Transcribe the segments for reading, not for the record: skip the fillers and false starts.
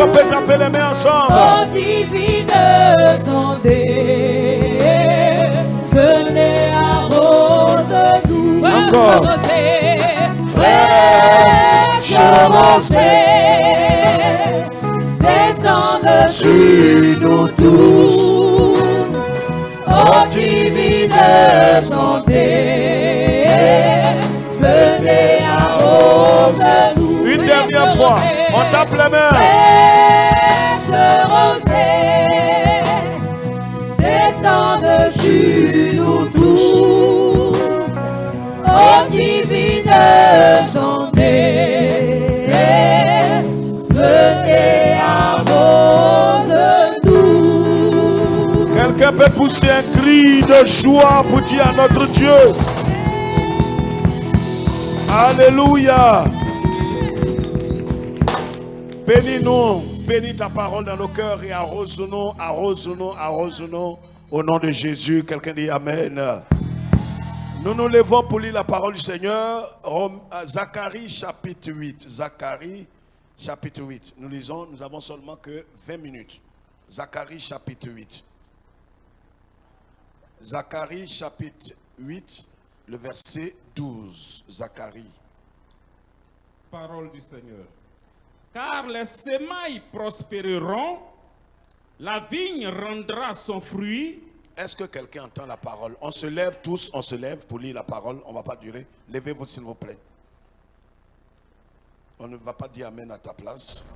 qu'on peut taper les mains ensemble. Ô divine ondée, venez arroser-nous. Encore. Fraîche rosée, descende sur nous tous. Ô divine ondée, venez arroser-nous. Une dernière fois, on tape les mains. Fraîche rosée, descende sur nous tous. Ô divine ondée, venez arroser-nous. Quelqu'un peut pousser un cri de joie pour dire à notre Dieu. Alléluia. Bénis-nous, bénis ta parole dans nos cœurs et arrose-nous, arrose-nous, arrose-nous au nom de Jésus. Quelqu'un dit Amen. Nous nous levons pour lire la parole du Seigneur. Zacharie chapitre 8. Zacharie chapitre 8. Nous lisons, nous avons seulement que 20 minutes. Zacharie chapitre 8. Zacharie chapitre 8, le verset 12. Zacharie. Parole du Seigneur. Car les semailles prospéreront, la vigne rendra son fruit. Est-ce que quelqu'un entend la parole? On se lève tous, on se lève pour lire la parole. On ne va pas durer. Levez-vous s'il vous plaît. On ne va pas dire Amen à ta place.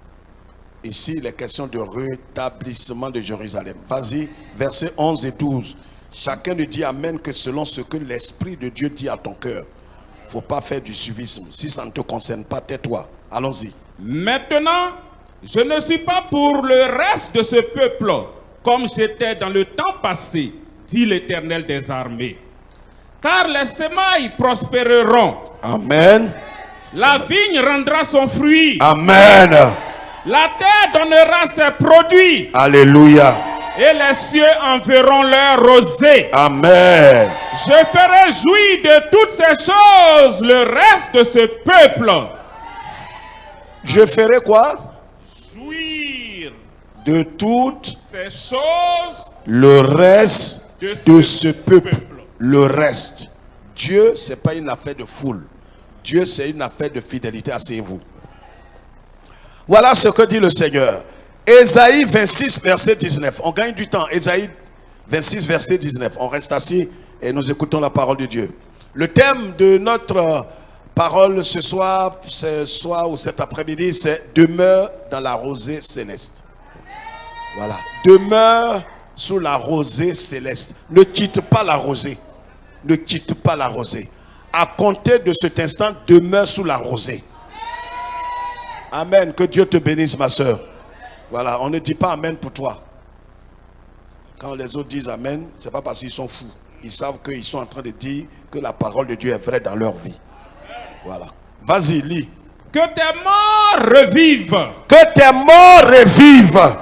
Ici, il est question de rétablissement de Jérusalem. Vas-y, versets 11 et 12. Chacun ne dit Amen que selon ce que l'Esprit de Dieu dit à ton cœur. Il ne faut pas faire du suivisme. Si ça ne te concerne pas, tais-toi. Allons-y. Maintenant, je ne suis pas pour le reste de ce peuple, comme j'étais dans le temps passé, dit l'Éternel des armées. Car les semailles prospéreront. Amen. La vigne rendra son fruit. Amen. La terre donnera ses produits. Alléluia. Et les cieux enverront leur rosée. Amen. Je ferai jouir de toutes ces choses le reste de ce peuple. Je ferai quoi? Jouir de toutes ces choses le reste de ce peuple. Le reste. Dieu, ce n'est pas une affaire de foule. Dieu, c'est une affaire de fidélité. Asseyez-vous. Voilà ce que dit le Seigneur. Ésaïe 26, verset 19. On gagne du temps. Ésaïe 26, verset 19. On reste assis et nous écoutons la parole de Dieu. Le thème de notre parole ce soir ou cet après-midi, c'est demeure dans la rosée céleste. Voilà. Demeure sous la rosée céleste. Ne quitte pas la rosée. Ne quitte pas la rosée. À compter de cet instant, demeure sous la rosée. Amen. Que Dieu te bénisse, ma soeur. Voilà. On ne dit pas Amen pour toi. Quand les autres disent Amen, ce n'est pas parce qu'ils sont fous. Ils savent qu'ils sont en train de dire que la parole de Dieu est vraie dans leur vie. Voilà. Vas-y, lis. Que tes morts revivent. Que tes morts revivent.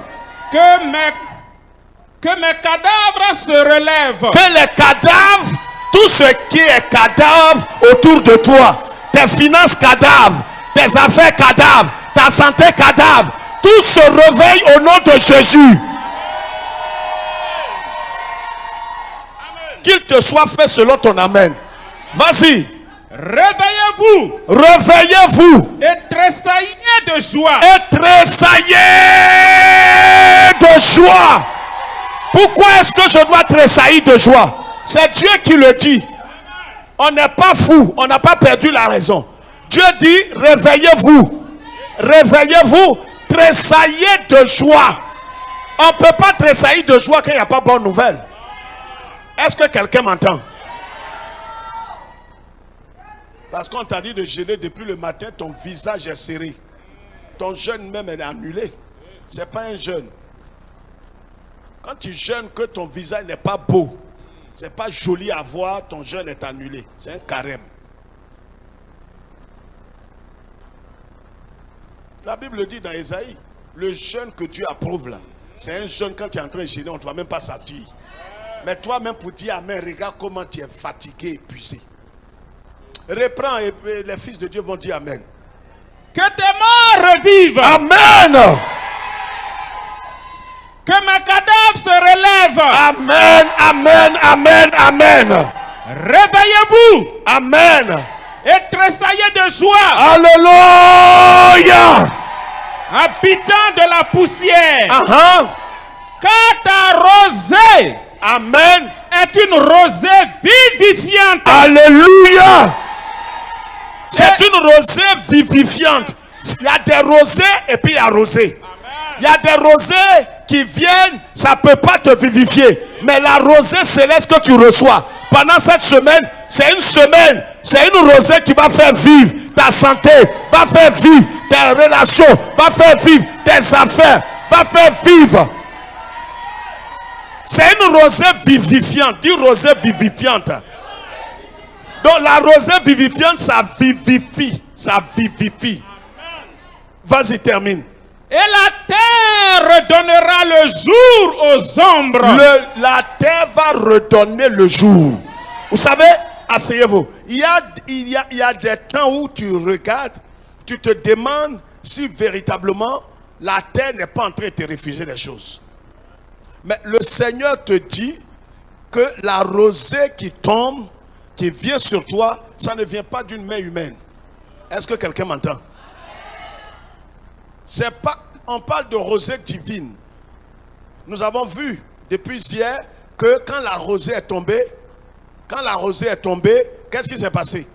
Que mes cadavres se relèvent. Que les cadavres, tout ce qui est cadavre autour de toi, tes finances cadavres, tes affaires cadavres, ta santé cadavre, tout se réveille au nom de Jésus. Qu'il te soit fait selon ton Amen. Vas-y. Réveillez-vous. Réveillez-vous. Et tressaillez de joie. Et tressaillez de joie. Pourquoi est-ce que je dois tressaillir de joie? C'est Dieu qui le dit. On n'est pas fou. On n'a pas perdu la raison. Dieu dit réveillez-vous. Réveillez-vous. Tressaillez de joie. On ne peut pas tressaillir de joie quand il n'y a pas de bonne nouvelle. Est-ce que quelqu'un m'entend? Parce qu'on t'a dit de jeûner depuis le matin, ton visage est serré. Ton jeûne même est annulé. Ce n'est pas un jeûne. Quand tu jeûnes que ton visage n'est pas beau, ce n'est pas joli à voir, ton jeûne est annulé. C'est un carême. La Bible dit dans Ésaïe, le jeûne que Dieu approuve là, c'est un jeûne quand tu es en train de jeûner, on ne doit même pas s'attirer. Mais toi-même pour dire Amen, regarde comment tu es fatigué, épuisé. Reprends et les fils de Dieu vont dire Amen. Que tes morts revivent. Amen. Que mes cadavres se relèvent. Amen, amen, amen, amen. Réveillez-vous Amen. et tressaillez de joie, Alléluia. habitant de la poussière. Car ta rosée Amen. est une rosée vivifiante. Alléluia. C'est une rosée vivifiante. Il y a des rosées et puis il y a rosée. Il y a des rosées qui viennent, ça ne peut pas te vivifier. Mais la rosée céleste que tu reçois pendant cette semaine, c'est une rosée qui va faire vivre ta santé, va faire vivre tes relations, va faire vivre tes affaires, va faire vivre. C'est une rosée vivifiante. Dis rosée vivifiante. Donc la rosée vivifiante, ça vivifie. Ça vivifie. Vas-y, termine. Et la terre redonnera le jour aux ombres. La terre va redonner le jour. Vous savez, asseyez-vous. Il y a des temps où tu regardes, tu te demandes si véritablement la terre n'est pas en train de te refuser des choses. Mais le Seigneur te dit que la rosée qui tombe, qui vient sur toi, ça ne vient pas d'une main humaine. Est-ce que quelqu'un m'entend? C'est pas, on parle de rosée divine. Nous avons vu depuis hier que quand la rosée est tombée, qu'est-ce qui s'est passé?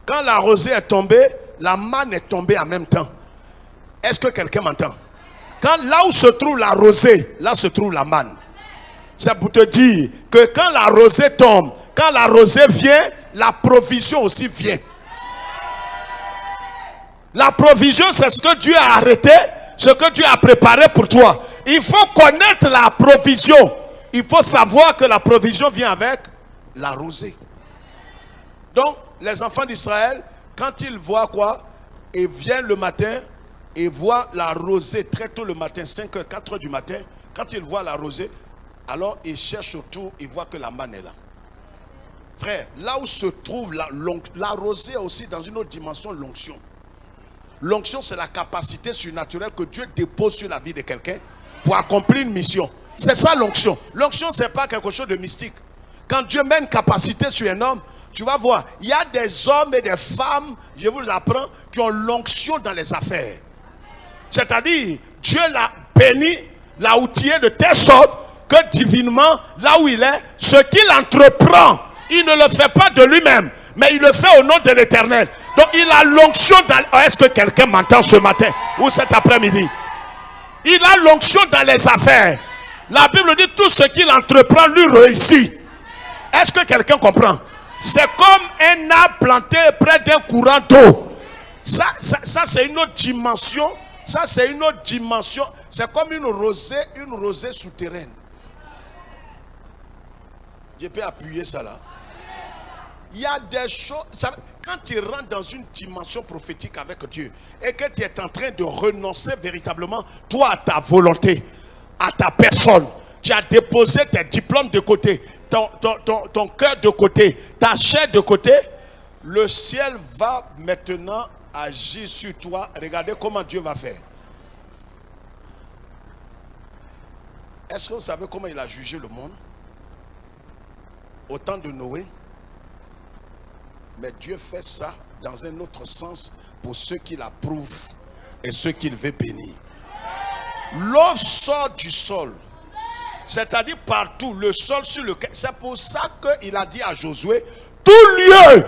Quand la rosée est tombée, la manne est tombée en même temps. Est-ce que quelqu'un m'entend? Là où se trouve la rosée, là se trouve la manne. C'est pour te dire que quand la rosée tombe, quand la rosée vient, la provision aussi vient. La provision, c'est ce que Dieu a arrêté, ce que Dieu a préparé pour toi. Il faut connaître la provision. Il faut savoir que la provision vient avec la rosée. Donc, les enfants d'Israël, quand ils voient quoi? Ils viennent le matin et voient la rosée très tôt le matin, 5h, 4h du matin. Quand ils voient la rosée, alors ils cherchent autour, ils voient que la manne est là. Frère, là où se trouve la rosée aussi dans une autre dimension, l'onction. L'onction, c'est la capacité surnaturelle que Dieu dépose sur la vie de quelqu'un pour accomplir une mission. C'est ça l'onction. L'onction, ce n'est pas quelque chose de mystique. Quand Dieu met une capacité sur un homme, tu vas voir, il y a des hommes et des femmes, je vous l'apprends, qui ont l'onction dans les affaires. C'est-à-dire, Dieu l'a béni, l'a outillé de telle sorte que divinement, là où il est, ce qu'il entreprend, il ne le fait pas de lui-même, mais il le fait au nom de l'Éternel. Donc il a l'onction dans... Est-ce que quelqu'un m'entend ce matin ou cet après-midi? Il a l'onction dans les affaires. La Bible dit tout ce qu'il entreprend lui réussit. Est-ce que quelqu'un comprend? C'est comme un arbre planté près d'un courant d'eau. Ça c'est une autre dimension. Ça c'est une autre dimension. C'est comme une rosée souterraine. Je peux appuyer ça là. Il y a des choses, quand tu rentres dans une dimension prophétique avec Dieu et que tu es en train de renoncer véritablement, toi à ta volonté, à ta personne, tu as déposé tes diplômes de côté, ton cœur de côté, ta chair de côté, le ciel va maintenant agir sur toi. Regardez comment Dieu va faire. Est-ce que vous savez comment il a jugé le monde? Au temps de Noé. Mais Dieu fait ça dans un autre sens pour ceux qui l'approuvent et ceux qu'il veut bénir. L'eau sort du sol, c'est-à-dire partout, le sol sur lequel. C'est pour ça qu'il a dit à Josué, tout lieu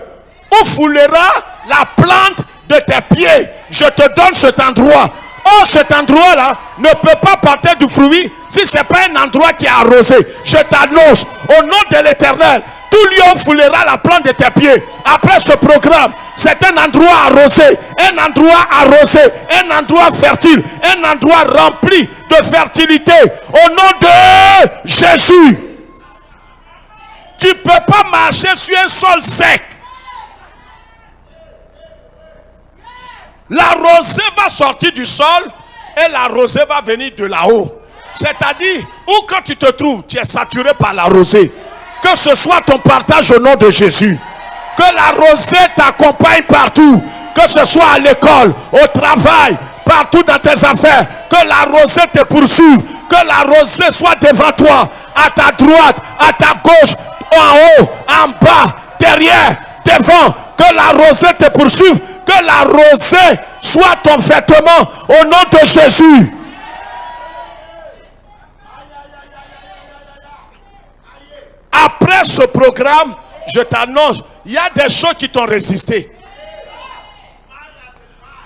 où foulera la plante de tes pieds, je te donne cet endroit. Oh, cet endroit-là ne peut pas porter du fruit si ce n'est pas un endroit qui est arrosé. Je t'annonce, au nom de l'Éternel, tout lieu où foulera la plante de tes pieds. Après ce programme, c'est un endroit arrosé, un endroit fertile, un endroit rempli de fertilité. Au nom de Jésus. Tu ne peux pas marcher sur un sol sec. La rosée va sortir du sol et la rosée va venir de là-haut. C'est-à-dire, où quand tu te trouves, tu es saturé par la rosée. Que ce soit ton partage au nom de Jésus. Que la rosée t'accompagne partout. Que ce soit à l'école, au travail, partout dans tes affaires. Que la rosée te poursuive. Que la rosée soit devant toi, à ta droite, à ta gauche, en haut, en bas, derrière, devant. Que la rosée te poursuive. Que la rosée soit ton vêtement au nom de Jésus. Après ce programme, je t'annonce, il y a des choses qui t'ont résisté.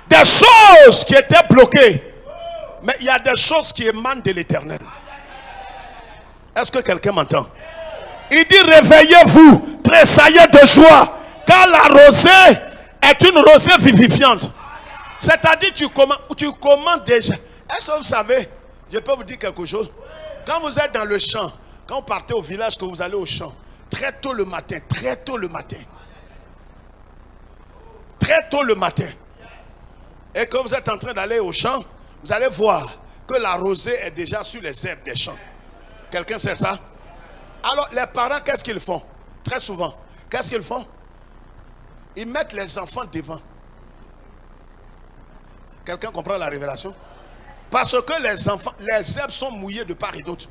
Des choses qui étaient bloquées. Mais il y a des choses qui émanent de l'Éternel. Est-ce que quelqu'un m'entend? Il dit réveillez-vous, tressaillez de joie, car la rosée est une rosée vivifiante. C'est-à-dire tu commandes déjà. Est-ce que vous savez, je peux vous dire quelque chose? Quand vous êtes dans le champ, quand vous partez au village, que vous allez au champ, très tôt le matin, et que vous êtes en train d'aller au champ, vous allez voir que la rosée est déjà sur les herbes des champs. Quelqu'un sait ça? Alors les parents, qu'est-ce qu'ils font? Très souvent, qu'est-ce qu'ils font? Ils mettent les enfants devant. Quelqu'un comprend la révélation? Parce que les enfants, les herbes sont mouillées de part et d'autre.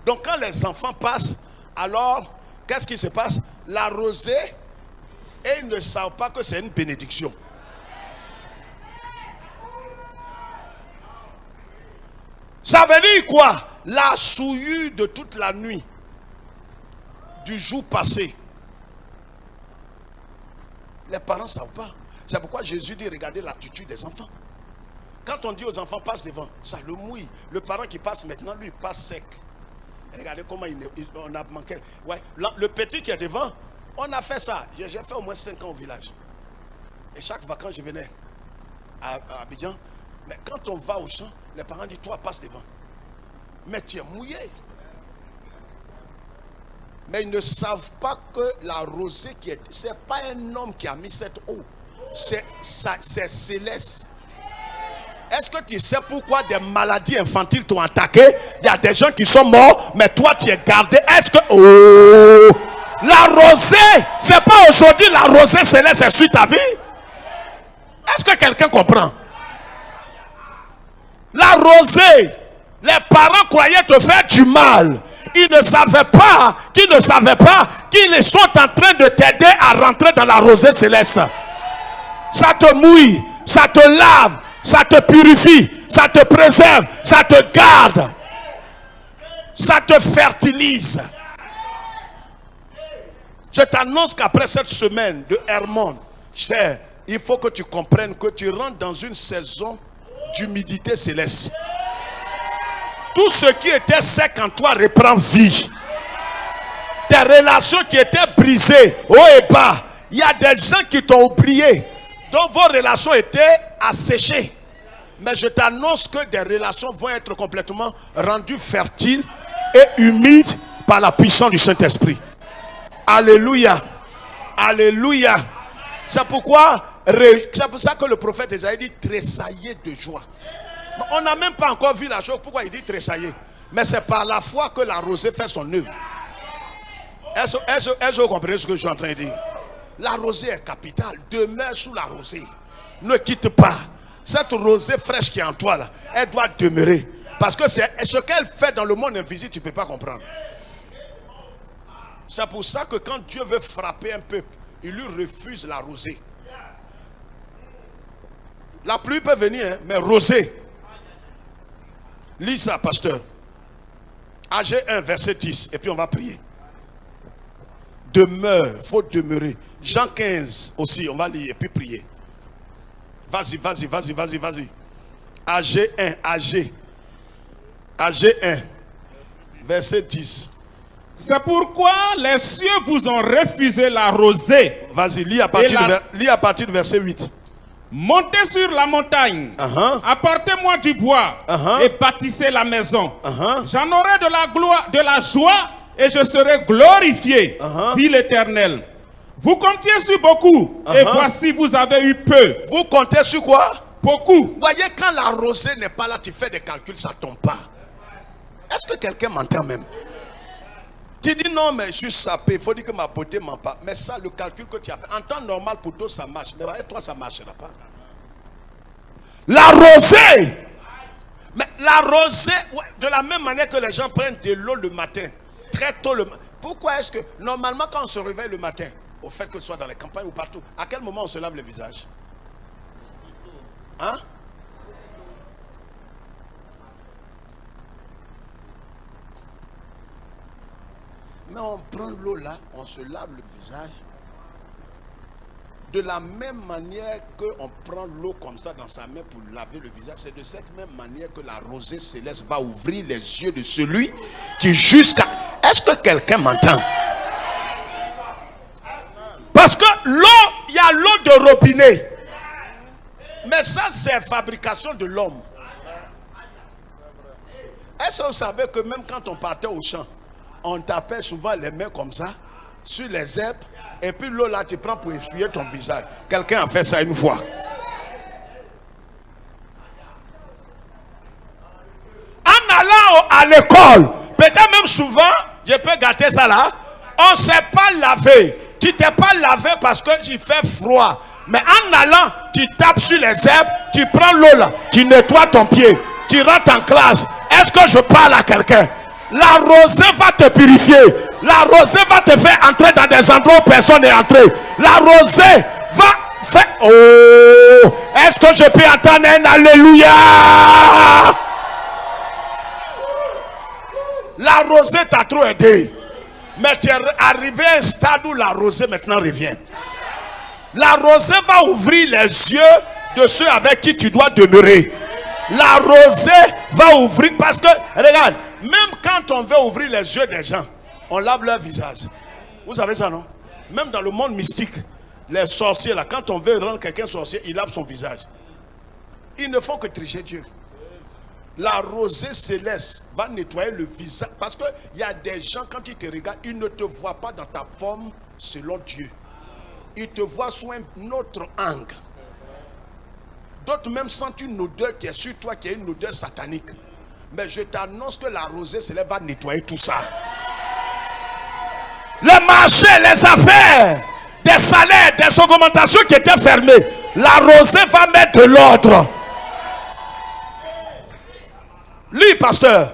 Donc quand les enfants passent, alors qu'est-ce qui se passe? La rosée, et ils ne savent pas que c'est une bénédiction. Ça veut dire quoi? La souillure de toute la nuit du jour passé. Les parents ne savent pas. C'est pourquoi Jésus dit regardez l'attitude des enfants. Quand on dit aux enfants passe devant, ça le mouille. Le parent qui passe maintenant, lui, il passe sec. Regardez comment on a manqué. Ouais, le petit qui est devant, on a fait ça. J'ai fait au moins 5 ans au village. Et chaque vacances, je venais à Abidjan. Mais quand on va au champ, les parents disent toi, passe devant. Mais tu es mouillé. Mais ils ne savent pas que la rosée qui est... Ce n'est pas un homme qui a mis cette eau. C'est céleste. Est-ce que tu sais pourquoi des maladies infantiles t'ont attaqué? Il y a des gens qui sont morts, mais toi tu es gardé. Est-ce que... Oh! La rosée, c'est pas aujourd'hui la rosée céleste est sur ta vie? Est-ce que quelqu'un comprend? La rosée, les parents croyaient te faire du mal. Ils ne savaient pas qu'ils sont en train de t'aider à rentrer dans la rosée céleste. Ça te mouille, ça te lave, ça te purifie, ça te préserve, ça te garde, ça te fertilise. Je t'annonce qu'après cette semaine de Hermon, il faut que tu comprennes que tu rentres dans une saison d'humidité céleste. Tout ce qui était sec en toi reprend vie. Tes relations qui étaient brisées, haut et bas, il y a des gens qui t'ont oublié, dont vos relations étaient asséchées. Mais je t'annonce que des relations vont être complètement rendues fertiles et humides par la puissance du Saint-Esprit. Alléluia. Alléluia. C'est pour ça que le prophète Isaïe dit tressailler de joie. On n'a même pas encore vu la chose. Pourquoi il dit tressailler? Mais c'est par la foi que la rosée fait son œuvre. Est-ce que vous comprenez ce que je suis en train de dire? La rosée est capitale. Demeure sous la rosée. Ne quitte pas. Cette rosée fraîche qui est en toi là, elle doit demeurer. Parce que c'est ce qu'elle fait dans le monde invisible, tu ne peux pas comprendre. C'est pour ça que quand Dieu veut frapper un peuple, il lui refuse la rosée. La pluie peut venir, hein, mais rosée. Lis ça, pasteur. Agé 1, verset 10. Et puis on va prier. Demeure, il faut demeurer. Jean 15 aussi, on va lire et puis prier. Vas-y. Agé 1, Agé 1, verset 10. C'est pourquoi les cieux vous ont refusé la rosée. Vas-y, lis à partir du verset 8. Montez sur la montagne, apportez-moi du bois et bâtissez la maison. J'en aurai de la joie et je serai glorifié, dit l'Éternel. Vous comptiez sur beaucoup et voici vous avez eu peu. Vous comptez sur quoi? Beaucoup. Voyez, quand la rosée n'est pas là, tu fais des calculs, ça ne tombe pas. Est-ce que quelqu'un m'entend même? Tu dis non, mais je suis sapé, il faut dire que ma beauté ment pas. Mais ça, le calcul que tu as fait, en temps normal pour toi, ça marche. Mais avec toi, ça ne marchera pas. La rosée, Mais la rosée, ouais, de la même manière que les gens prennent de l'eau le matin, très tôt le matin. Pourquoi est-ce que, normalement, quand on se réveille le matin, au fait que ce soit dans les campagnes ou partout, à quel moment on se lave le visage? Hein? Mais on prend l'eau là, on se lave le visage. De la même manière qu'on prend l'eau comme ça dans sa main pour laver le visage, c'est de cette même manière que la rosée céleste va ouvrir les yeux de celui qui jusqu'à... Est-ce que quelqu'un m'entend? Parce que l'eau, il y a l'eau de robinet. Mais ça, c'est fabrication de l'homme. Est-ce que vous savez que même quand on partait au champ, on tapait souvent les mains comme ça, sur les herbes, et puis l'eau là, tu prends pour essuyer ton visage. Quelqu'un a fait ça une fois. En allant à l'école, peut-être même souvent, je peux gâter ça là, on ne s'est pas lavé. Tu t'es pas lavé parce que tu fais froid. Mais en allant, tu tapes sur les herbes, tu prends l'eau là, tu nettoies ton pied, tu rentres en classe. Est-ce que je parle à quelqu'un? La rosée va te purifier. La rosée va te faire entrer dans des endroits où personne n'est entré. La rosée va faire... Oh! Est-ce que je peux entendre un alléluia? La rosée t'a trop aidé. Mais tu es arrivé à un stade où la rosée maintenant revient. La rosée va ouvrir les yeux de ceux avec qui tu dois demeurer. La rosée va ouvrir parce que, regarde, même quand on veut ouvrir les yeux des gens, on lave leur visage. Vous savez ça, non? Même dans le monde mystique, les sorciers là, quand on veut rendre quelqu'un sorcier, il lave son visage. Il ne faut que tricher Dieu. La rosée céleste va nettoyer le visage. Parce qu'il y a des gens, quand ils te regardent, ils ne te voient pas dans ta forme selon Dieu. Ils te voient sous un autre angle. D'autres même sentent une odeur qui est sur toi, qui est une odeur satanique. Mais je t'annonce que la rosée céleste va nettoyer tout ça. Les marchés, les affaires, des salaires, des augmentations qui étaient fermées, la rosée va mettre de l'ordre. Lis, pasteur.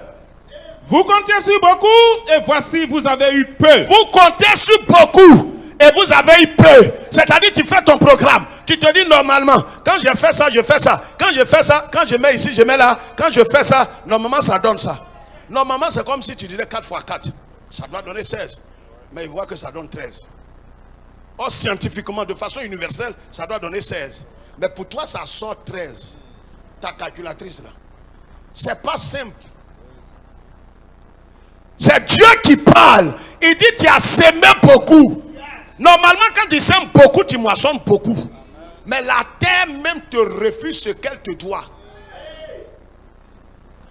Vous comptiez sur beaucoup et voici vous avez eu peu. Vous comptez sur beaucoup et vous avez eu peu. C'est-à-dire tu fais ton programme. Tu te dis normalement, quand je fais ça, je fais ça. Quand je fais ça, quand je mets ici, je mets là. Quand je fais ça, normalement ça donne ça. Normalement c'est comme si tu disais 4 fois 4. Ça doit donner 16. Mais il voit que ça donne 13. Or scientifiquement, de façon universelle, ça doit donner 16. Mais pour toi ça sort 13. Ta calculatrice là. C'est pas simple. C'est Dieu qui parle. Il dit tu as semé beaucoup. Normalement quand tu sèmes beaucoup, tu moissonnes beaucoup. Mais la terre même te refuse ce qu'elle te doit.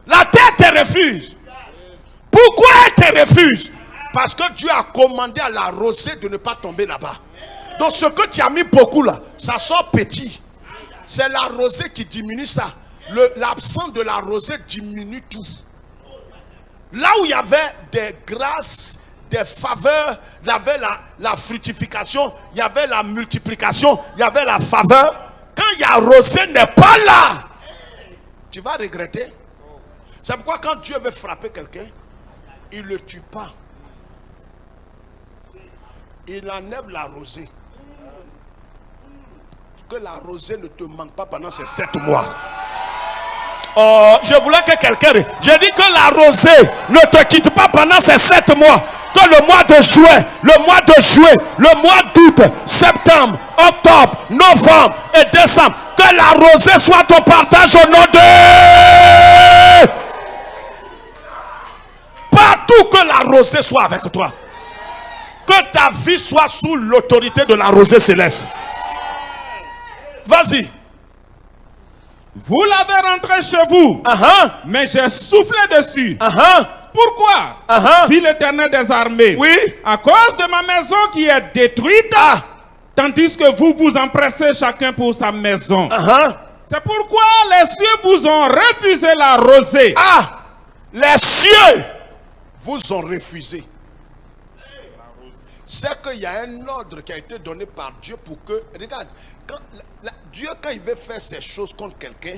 La terre te refuse. Pourquoi elle te refuse? Parce que Dieu a commandé à la rosée de ne pas tomber là-bas. Donc ce que tu as mis beaucoup là, ça sort petit. C'est la rosée qui diminue ça. L'absence de la rosée diminue tout. Là où il y avait des grâces, des faveurs, il y avait la fructification, il y avait la multiplication, il y avait la faveur. Quand il y a rosée n'est pas là, tu vas regretter. C'est pourquoi quand Dieu veut frapper quelqu'un, il ne le tue pas. Il enlève la rosée. Que la rosée ne te manque pas pendant ces 7 mois. Oh, je voulais que quelqu'un... J'ai dit que la rosée ne te quitte pas pendant ces 7 mois. Que le mois de juin, le mois de juillet, le mois d'août, septembre, octobre, novembre et décembre, que la rosée soit ton partage au nom de... Partout que la rosée soit avec toi. Que ta vie soit sous l'autorité de la rosée céleste. Vas-y. Vous l'avez rentré chez vous, mais j'ai soufflé dessus. Pourquoi? Dit l'Éternel des armées. Oui. À cause de ma maison qui est détruite, tandis que vous vous empressez chacun pour sa maison. C'est pourquoi les cieux vous ont refusé la rosée. Les cieux vous ont refusé. C'est qu'il y a un ordre qui a été donné par Dieu pour que... Regarde, Dieu quand il veut faire ces choses contre quelqu'un,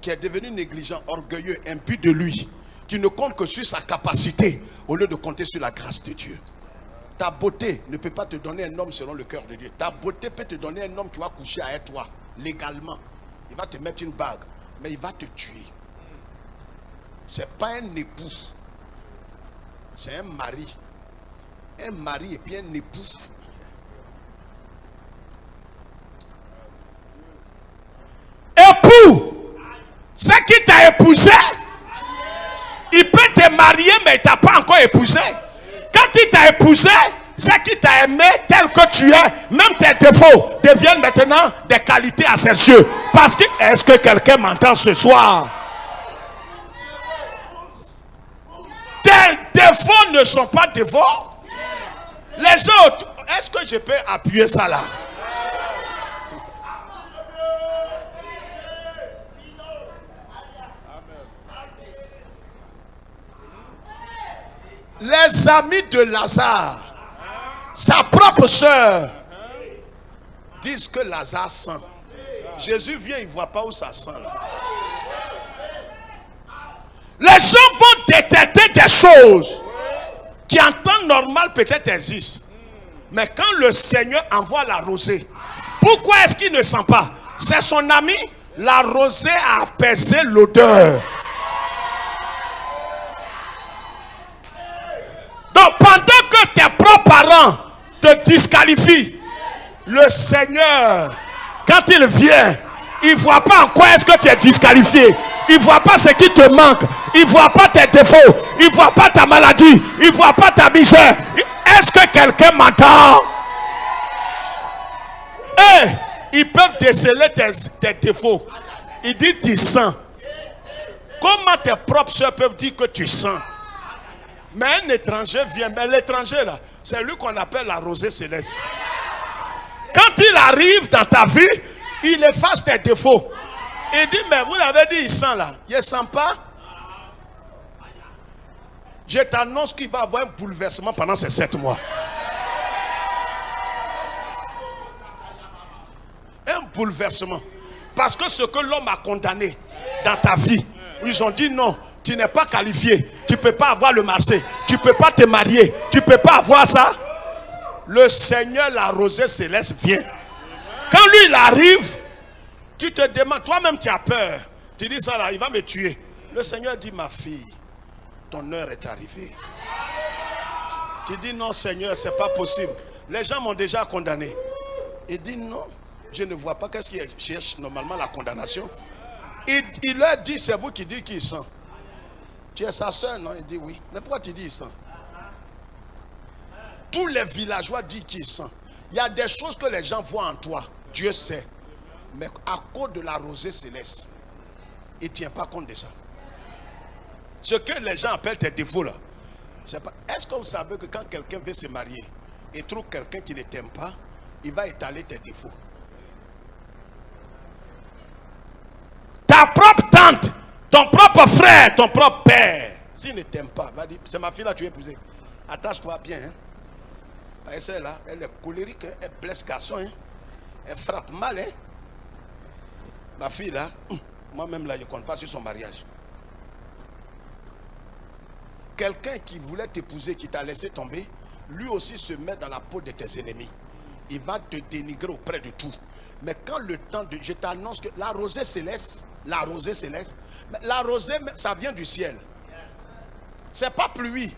qui est devenu négligent, orgueilleux, imbu de lui, qui ne compte que sur sa capacité au lieu de compter sur la grâce de Dieu. Ta beauté ne peut pas te donner un homme selon le cœur de Dieu. Ta beauté peut te donner un homme qui va coucher avec toi légalement. Il va te mettre une bague, mais il va te tuer. C'est pas un époux, c'est un mari. Un mari et puis un époux. Époux, c'est qui t'a épousé. Il peut te marier, mais il t'a pas encore épousé. Quand il t'a épousé, c'est qui t'a aimé tel que tu es. Même tes défauts deviennent maintenant des qualités à ses yeux. Parce que, est-ce que quelqu'un m'entend ce soir? Tes défauts ne sont pas défauts. Les autres, est-ce que je peux appuyer ça là? Les amis de Lazare, sa propre sœur, disent que Lazare sent. Jésus vient, il ne voit pas où ça sent là. Les gens vont détecter des choses qui en temps normal peut-être existent. Mais quand le Seigneur envoie la rosée, pourquoi est-ce qu'il ne sent pas? C'est son ami. La rosée a apaisé l'odeur. Donc pendant que tes propres parents te disqualifient, le Seigneur, quand il vient, il ne voit pas en quoi est-ce que tu es disqualifié. Il ne voit pas ce qui te manque. Il ne voit pas tes défauts. Il ne voit pas ta maladie. Il ne voit pas ta misère. Est-ce que quelqu'un m'entend? Ils peuvent déceler tes défauts. Ils disent tu sens. Comment tes propres soeurs peuvent dire que tu sens? Mais un étranger vient. Mais l'étranger là, c'est lui qu'on appelle la rosée céleste. Quand il arrive dans ta vie, il efface tes défauts. Il dit, mais vous l'avez dit, il sent là. Il ne sent pas. Je t'annonce qu'il va y avoir un bouleversement pendant ces 7 mois. Un bouleversement. Parce que ce que l'homme a condamné dans ta vie, ils ont dit non, tu n'es pas qualifié. Tu ne peux pas avoir le marché. Tu ne peux pas te marier. Tu ne peux pas avoir ça. Le Seigneur, la rosée céleste, vient. Quand lui, il arrive, tu te demandes, toi-même tu as peur. Tu dis ça là, il va me tuer. Le Seigneur dit, ma fille, ton heure est arrivée. Tu dis non Seigneur, c'est pas possible. Les gens m'ont déjà condamné. Il dit non, je ne vois pas. Qu'est-ce qu'il cherche normalement la condamnation? Il leur dit, c'est vous qui dites qu'il sent. Tu es sa soeur, non? Il dit oui. Mais pourquoi tu dis il sent? Tous les villageois disent qu'il sent. Il y a des choses que les gens voient en toi. Dieu sait. Mais à cause de la rosée céleste, il ne tient pas compte de ça. Ce que les gens appellent tes défauts là. Est-ce que vous savez que quand quelqu'un veut se marier et trouve quelqu'un qui ne t'aime pas, il va étaler tes défauts. Ta propre tante, ton propre frère, ton propre père, s'il ne t'aime pas, va dire, c'est ma fille là, tu es épousée. Attache-toi bien. Hein? Elle là, elle est colérique, hein? Elle blesse garçon, hein? Elle frappe mal. Hein? Ma fille là, moi-même là, je ne compte pas sur son mariage. Quelqu'un qui voulait t'épouser, qui t'a laissé tomber, lui aussi se met dans la peau de tes ennemis. Il va te dénigrer auprès de tout. Mais quand le temps de... Je t'annonce que la rosée céleste, la rosée, ça vient du ciel. C'est pas pluie.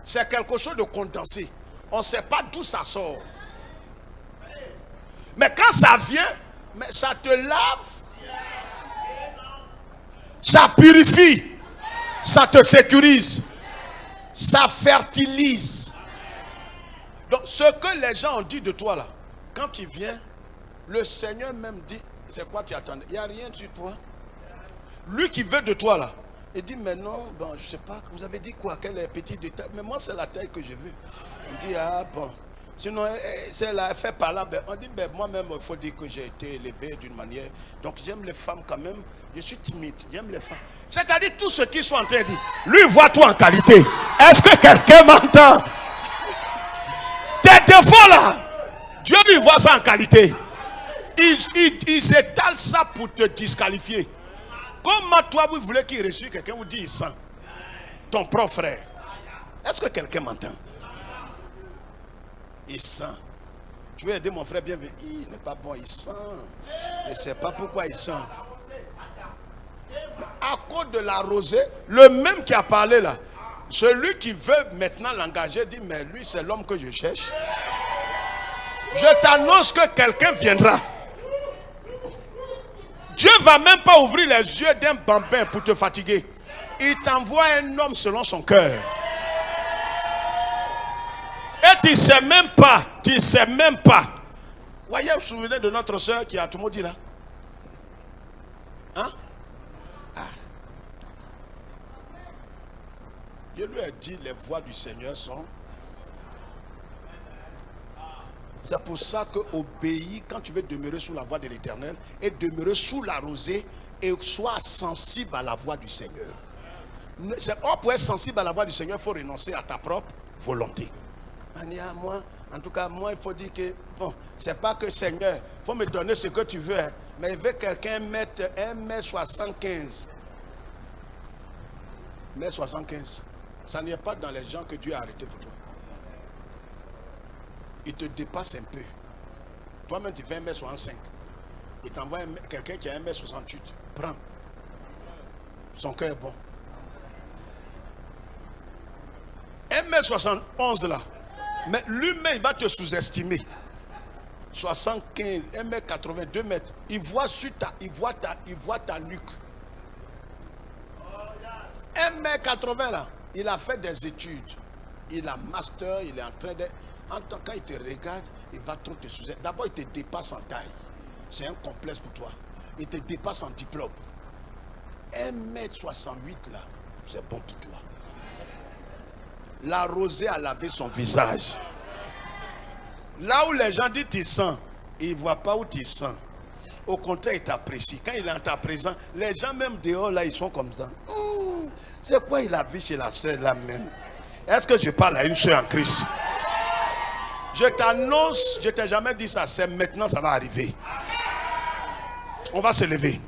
C'est quelque chose de condensé. On ne sait pas d'où ça sort. Mais quand ça vient, mais ça te lave. Ça purifie. Ça te sécurise. Ça fertilise. Donc ce que les gens ont dit de toi là, quand tu viens, le Seigneur même dit, c'est quoi tu attendais? Il n'y a rien sur toi. Lui qui veut de toi là, il dit, mais non, bon, je ne sais pas, vous avez dit quoi? Quelle est petite de taille? Mais moi c'est la taille que je veux. On dit, ah bon. Sinon, c'est là, elle fait par là. Ben, on dit, ben, moi-même, il faut dire que j'ai été élevé d'une manière. Donc, j'aime les femmes quand même. Je suis timide. J'aime les femmes. C'est-à-dire, tout ce qu'ils sont en train de dire, lui, il voit tout en qualité. Est-ce que quelqu'un m'entend? Tes défauts là, Dieu lui voit ça en qualité. Ils étalent ça pour te disqualifier. Comment toi vous voulez qu'il reçoive quelqu'un vous dit il sent? Ton propre frère. Est-ce que quelqu'un m'entend? Il sent. Tu veux aider mon frère bien? Il n'est pas bon, il sent. Je ne sais pas pourquoi il sent. À cause de la rosée, le même qui a parlé là, celui qui veut maintenant l'engager dit mais lui c'est l'homme que je cherche. Je t'annonce que quelqu'un viendra. Dieu ne va même pas ouvrir les yeux d'un bambin pour te fatiguer. Il t'envoie un homme selon son cœur. Et tu ne sais même pas, tu ne sais même pas. Voyez, vous vous souvenez de notre soeur qui a tout le monde dit là? Hein? Ah. Dieu lui a dit les voies du Seigneur sont. C'est pour ça que obéis quand tu veux demeurer sous la voie de l'Éternel et demeurer sous la rosée et sois sensible à la voix du Seigneur. Pour être sensible à la voix du Seigneur, il faut renoncer à ta propre volonté. Moi, en tout cas, moi, il faut dire que, bon, c'est pas que Seigneur, il faut me donner ce que tu veux, hein, mais il veut quelqu'un mettre 1m75. 1m75. Ça n'est pas dans les gens que Dieu a arrêté pour toi. Il te dépasse un peu. Toi-même, tu fais 1m65. Il t'envoie quelqu'un qui a 1m68. Prends. Son cœur est bon. 1m71 là. Mais lui-même, il va te sous-estimer. 75, 1m80, 2 mètres. Il voit ta nuque. 1m80 là. Il a fait des études. Il a master, il est en train de... En tant qu'il te regarde, il va trop te sous-estimer. D'abord, il te dépasse en taille. C'est un complexe pour toi. Il te dépasse en diplôme. 1m68 là, c'est bon pour toi. La rosée a lavé son visage. Là où les gens disent tu sens, ils ne voient pas où tu sens. Au contraire, ils t'apprécient. Quand il est en ta présence, les gens même dehors là, ils sont comme ça. C'est quoi il a vu chez la soeur là même? Est-ce que je parle à une soeur en Christ? Je t'annonce, je ne t'ai jamais dit ça, c'est maintenant ça va arriver. On va se lever.